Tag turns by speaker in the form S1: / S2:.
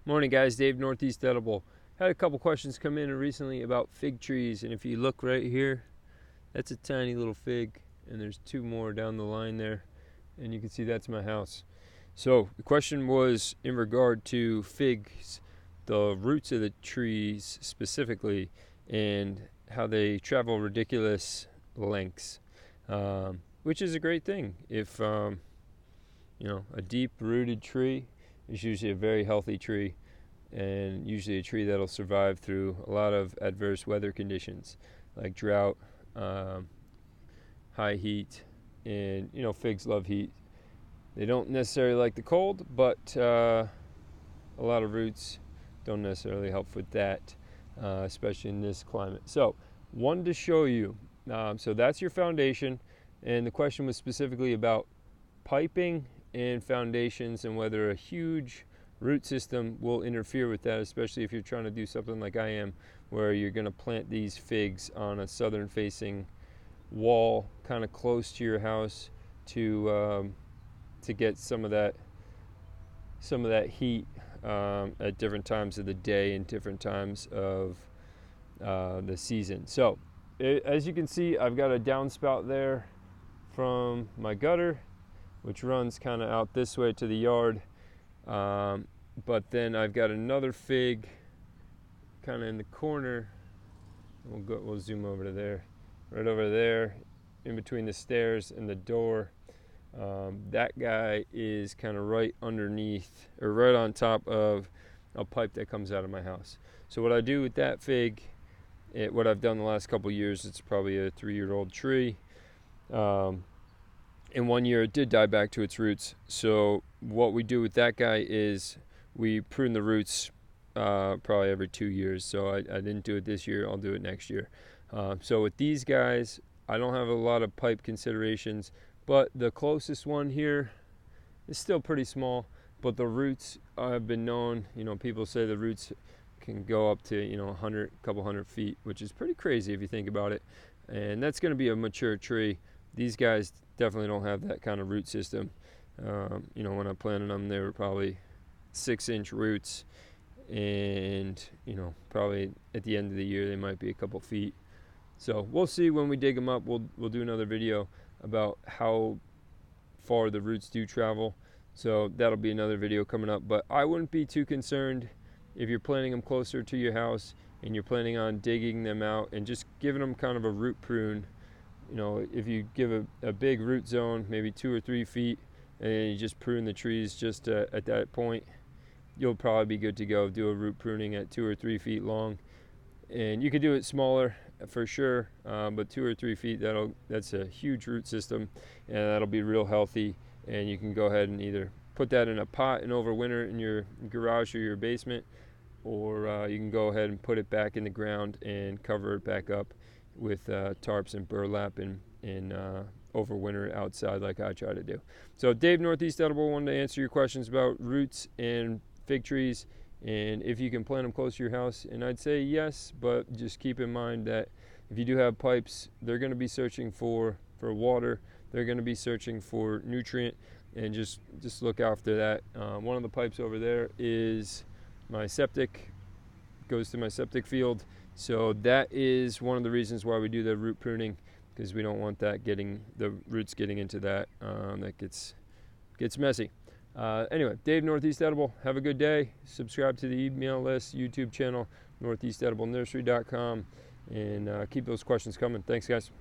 S1: Morning guys, Dave, Northeast Edible. Had a couple questions come in recently about fig trees, and if you look right here, that's a tiny little fig, and there's two more down the line there, and you can see that's my house. So the question was in regard to figs, the roots of the trees specifically, and how they travel ridiculous lengths, which is a great thing. If a deep-rooted tree is usually a very healthy tree, and usually a tree that'll survive through a lot of adverse weather conditions like drought, high heat, and figs love heat. They don't necessarily like the cold, but a lot of roots don't necessarily help with that, especially in this climate. So wanted to show you, so that's your foundation, and the question was specifically about piping and foundations and whether a huge root system will interfere with that, especially if you're trying to do something like I am, where you're going to plant these figs on a southern facing wall kind of close to your house to get some of that heat at different times of the day and different times of the season. So as you can see, I've got a downspout there from my gutter, which runs kind of out this way to the yard. But then I've got another fig kind of in the corner. We'll zoom over to there, right over there, in between the stairs and the door. That guy is kind of right underneath, or right on top of a pipe that comes out of my house. So what I do with that fig, what I've done the last couple of years, it's probably a 3-year-old tree. In 1 year, it did die back to its roots. So what we do with that guy is we prune the roots probably every 2 years. So I didn't do it this year. I'll do it next year. So with these guys, I don't have a lot of pipe considerations, but the closest one here is still pretty small. But the roots have been known, people say the roots can go up to, couple hundred feet, which is pretty crazy if you think about it. And that's going to be a mature tree. These guys definitely don't have that kind of root system. When I planted them, they were probably 6-inch roots, and probably at the end of the year they might be a couple feet. So we'll see when we dig them up. We'll do another video about how far the roots do travel. So that'll be another video coming up. But I wouldn't be too concerned if you're planting them closer to your house and you're planning on digging them out and just giving them kind of a root prune. If you give a big root zone, maybe 2 or 3 feet, and you just prune the trees just at that point, you'll probably be good to go. Do a root pruning at 2 or 3 feet long, and you could do it smaller for sure, but 2 or 3 feet, that's a huge root system, and that'll be real healthy. And you can go ahead and either put that in a pot and overwinter in your garage or your basement, or you can go ahead and put it back in the ground and cover it back up with tarps and burlap and overwinter outside like I try to do. So Dave, Northeast Edible, wanted to answer your questions about roots and fig trees and if you can plant them close to your house. And I'd say yes, but just keep in mind that if you do have pipes, they're going to be searching for water. They're going to be searching for nutrient, and just look after that. One of the pipes over there is my septic, goes to my septic field. So that is one of the reasons why we do the root pruning, because we don't want the roots getting into that. That gets messy. Anyway, Dave, Northeast Edible, have a good day. Subscribe to the email list, YouTube channel, northeastediblenursery.com, and keep those questions coming. Thanks, guys.